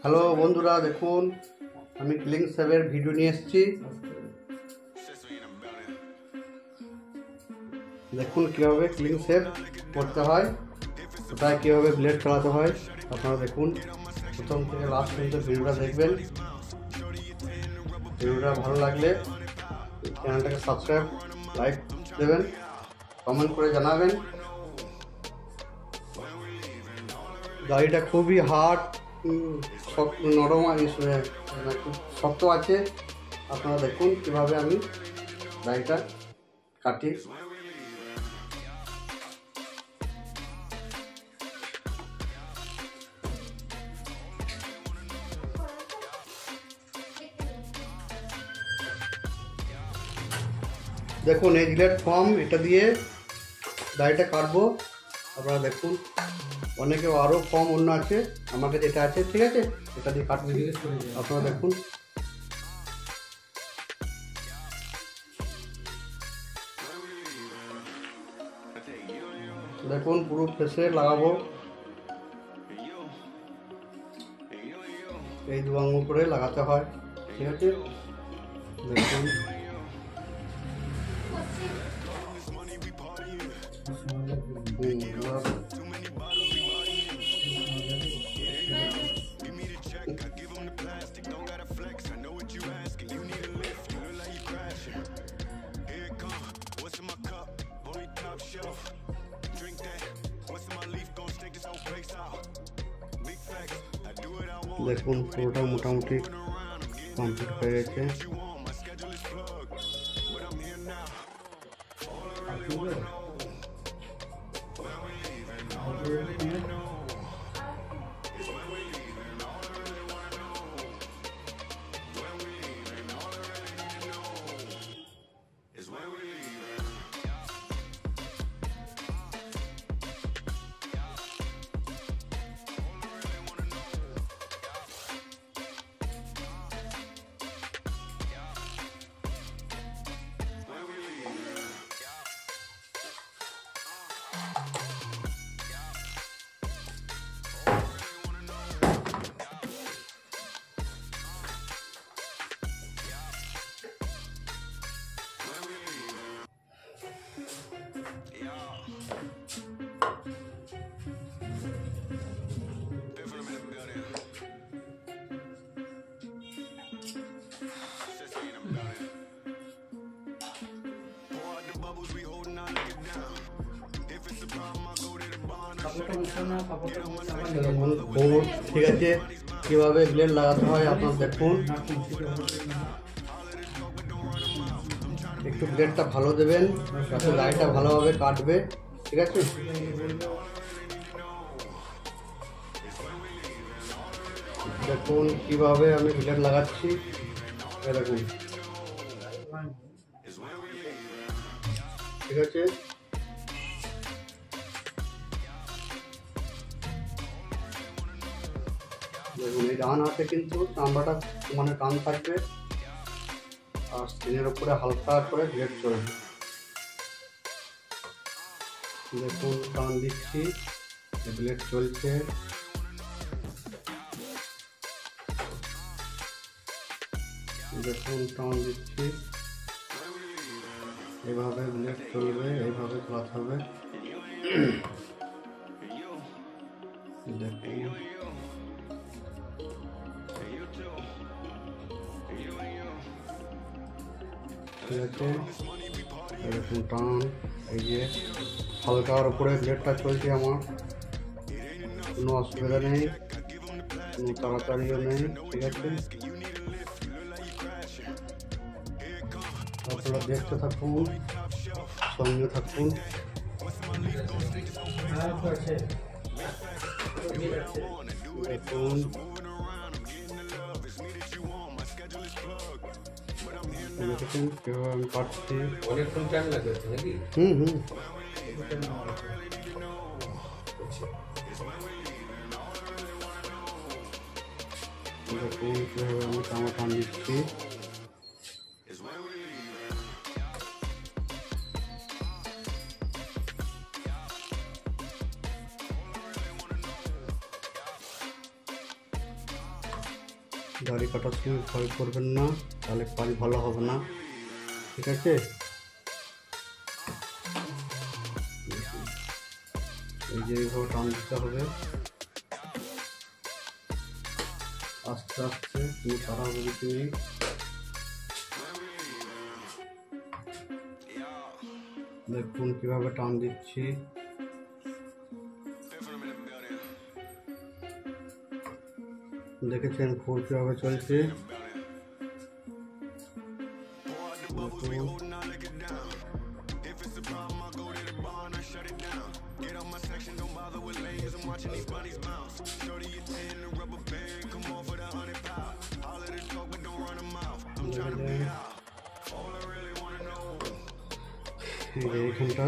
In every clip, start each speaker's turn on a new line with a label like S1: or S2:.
S1: Hello বন্ধুরা, দেখুন আমি ক্লিং শেভের ভিডিও নিয়ে এসেছি। দেখুন কীভাবে ক্লিং শেভ করতে হয়, কোথায় কীভাবে ব্লেড চালাতে হয় আপনারা দেখুন। প্রথম থেকে লাস্ট পর্যন্ত ভিডিওটা দেখবেন। ভিডিওটা ভালো লাগলে চ্যানেলটাকে সাবস্ক্রাইব, লাইক দেবেন, কমেন্ট করে জানাবেন। গাড়িটা খুবই হার্ড, নরম, খুব শক্ত আছে। আপনারা দেখুন কীভাবে আমি গাড়িটা কাটি। দেখুন এই জিলেট ফর্ম, এটা দিয়ে গাড়িটা কাটবো। আপনারা দেখুন, অনেকে আরও ফর্ম অন্য আছে, আমাকে যেটা আছে ঠিক আছে, এটা দিয়ে কাটবো। আপনারা দেখুন দেখুন পুরো ফেসে লাগাবো। এই দু আঙুল করে লাগাতে হয়, ঠিক আছে। দেখুন দেখুন পুরোটা মোটামুটি কমপ্লিট হয়ে গেছে। ঠিক আছে, কীভাবে ব্লেড লাগাতে হয় আপনারা দেখুন। একটু ব্লেডটা ভালো দেবেন, যাতে গাড়িটা ভালোভাবে কাটবে, ঠিক আছে। দেখুন কীভাবে আমি ব্লেড লাগাচ্ছি, দেখুন, ঠিক আছে। দেখুন এই ডান হাতে কিন্তু চামড়াটা মানে টান থাকবে, আর স্ক্রিনের উপরে হালকা করে ব্লেড চলবে। দেখুন টান দিচ্ছি, ব্লেড চলছে। দেখুন টান দিচ্ছি, এইভাবে ব্লেড চলবে, এইভাবে চালাতে হবে। দেখুন ঠিক আছে, এরকম টান, এই যে হালকার উপরে ব্লেডটা চলছে আমার, কোনো অসুবিধা নেই, কোনো তাড়াতাড়িও নেই, ঠিক আছে। আপনারা দেখতে থাকুন, সঙ্গে থাকুন। দেখুন দেখেছেন কীভাবে আমি কাটছি।
S2: অনেকক্ষণ টাইম লাগে নাকি?
S1: দেখুন কীভাবে আমি টানা টান দিচ্ছি। দাড়ি কাটার সময় ভয় করবেন না, তাহলে কাজ ভালো হবে না, ঠিক আছে? এই যে এইভাবে টান দিতে হবে আস্তে আস্তে, কোনো তাড়াহুড়ো কিছু নেই। দেখুন কিভাবে টান দিচ্ছি। দেখেছেন ফুল কিভাবে চলছে। এইখানটা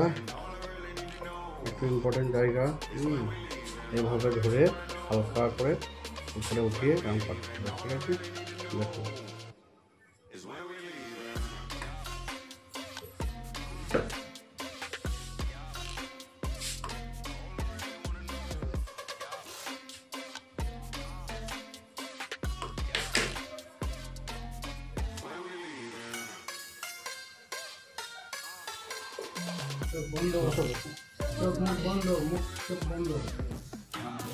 S1: একটু ইম্পর্টেন্ট জায়গা, এভাবে ধরে হালকা করে উপরে উঠিয়ে রান করতে হবে, ঠিক আছে? দেখো
S3: বন্ধ চোখ মুখ বন্ধ, মুখ চোখ বন্ধ,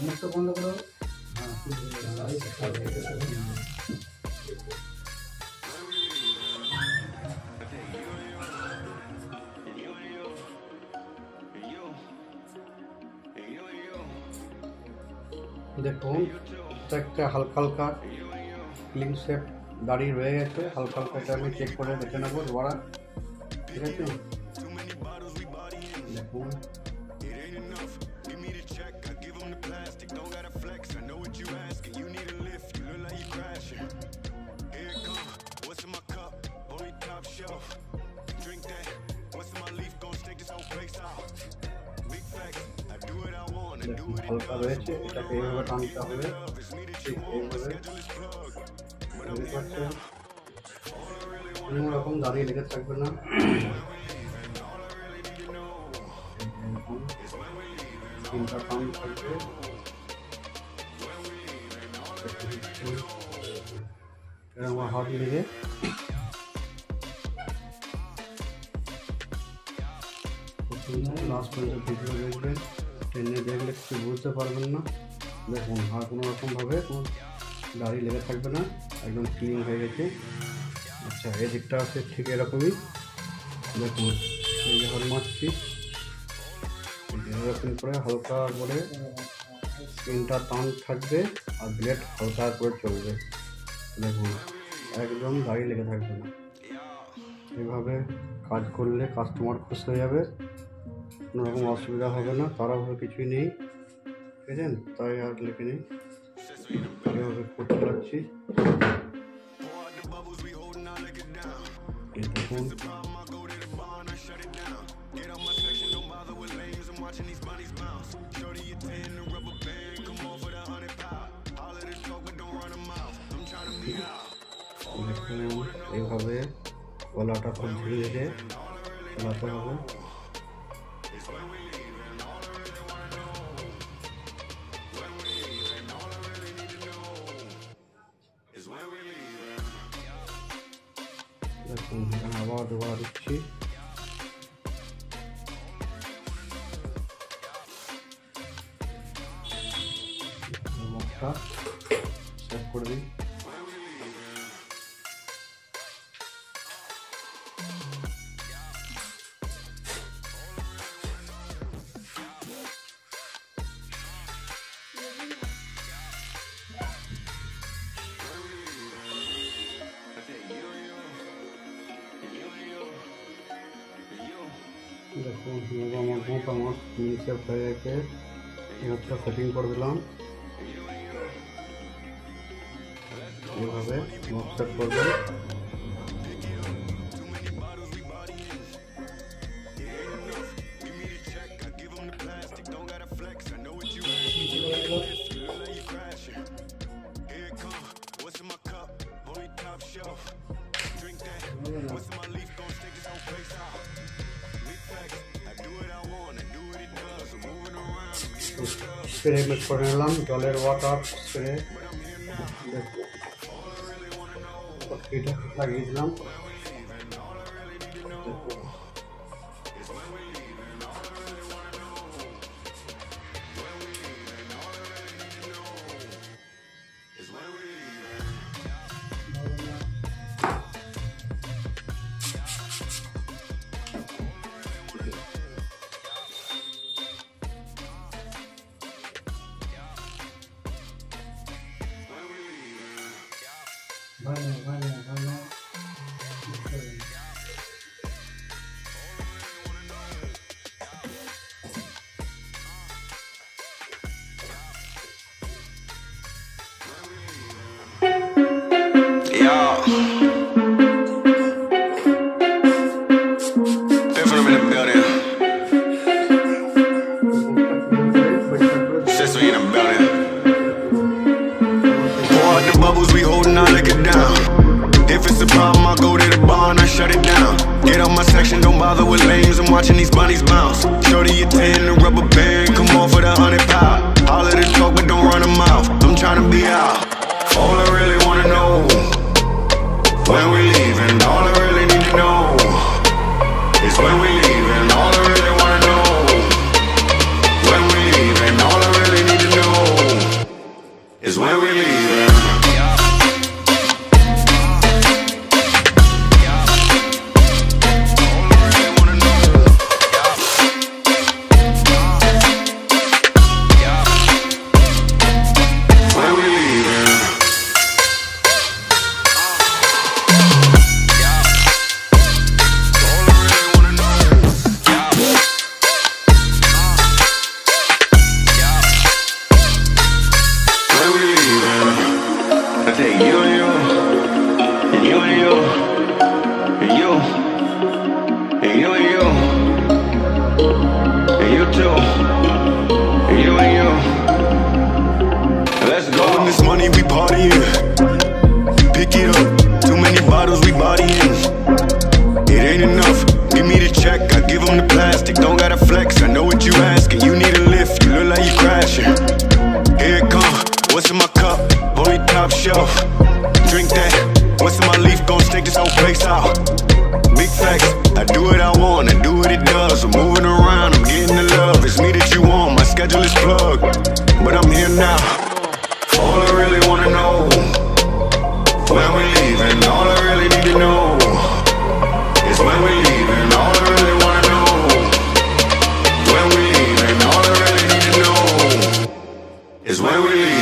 S3: মুখটা বন্ধ করো।
S1: দেখুন একটা হালকা হালকা ক্লিন শেপ দাঁড়িয়ে রয়ে গেছে, হালকা হালকা এটা আমি চেক করে দেখে নেবো দুবার, ঠিক আছে? দেখুন হালকা রয়েছে, এটাকে এইভাবে টানতে হবে, ঠিক এইভাবে। কোনো রকম দাঁড়িয়ে লেগে থাকবে না। তিনটা টান থাকবে, আমার হাত লেগে লাস্ট পর্যন্ত ভিডিও দেখবেন, ট্রেনে দেখলে কিছু বুঝতে পারবেন না। দেখুন আর কোনো রকমভাবে কোনো দাড়ি লেগে থাকবে না, একদম ক্লিন হয়ে গেছে। আচ্ছা এই দিকটা আছে ঠিক এরকমই, দেখুন এই যে হাত মারছি এরকম করে হালকা করে তিনটা টান থাকবে আর ব্লেড হালকা করে চলবে। দেখুন একদম দাড়ি লেগে থাকবে না। এভাবে কাজ করলে কাস্টমার খুশি হয়ে যাবে, কোনো রকম অসুবিধা হবে না, তাড়াহুড়ো কিছুই নেই, ঠিক আছে? তাই আর লেগে নেই, এভাবে করতে পারছি। দেখুন এইভাবে গলাটা খুব ধীরে ধীরে চালাতে হবে। দেখুন আবার দুবার দিচ্ছি, মুখটা সেট করে দিই। দেখুন আমার মুখ আমার নিচে হয়ে গেছে, মুখটা সেটিং করে দিলাম। এইভাবে মুখ সেট করবেন। স্প্রে মিক্স করে নিলাম, জলের ওয়াটার স্প্রে। দেখুন এটা লাগিয়ে দিলাম।
S4: Bubbles, we holding our liquor down. If it's a problem, I go to the bar and I shut it down. Get on my section, don't bother with lames. I'm watching these bunnies bounce. Shorty a 10, the rubber band, come on for the 100 pound. All of the talk, but don't run them out. I'm trying to be out. All I really wanna know, when we leaving. All I really need to know is when we leaving. All I really wanna know, when we leaving. All I really need to know is when we leaving. Don't gotta flex, I know what you asking. You need a lift, you look like you crashing. Here it come, what's in my cup? Only top shelf. Drink that, what's in my leaf? Gon' stake this whole place out. Big facts, I do what I want, I do what it does. I'm moving around, I'm getting the love. It's me that you want, my schedule is plugged, but I'm here now. All I really wanna know, when we leaving. All I really need to know is when we leaving. All I really wanna know, when we leaving. All I really need to know is when we leaving.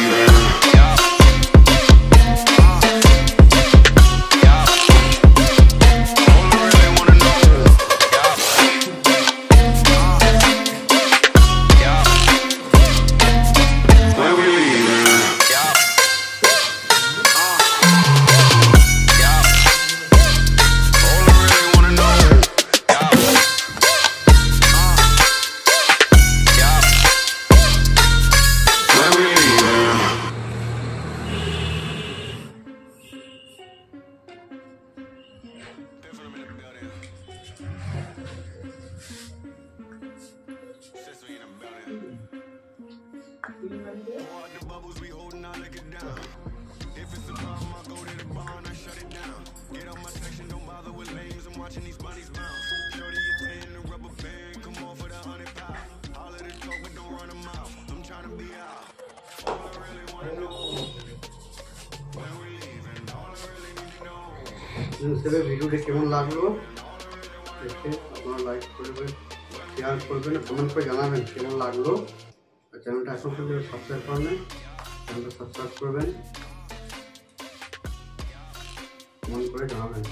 S1: ভিডিওটি কেমন লাগলো দেখে আপনারা like করবেন, share করবেন, comment করে জানাবেন কেমন লাগলো। চ্যানেলটা এখন পর্যন্ত সাবস্ক্রাইব করেন, চ্যানেলটা সাবস্ক্রাইব করবেন, কমেন্ট করে জানাবেন।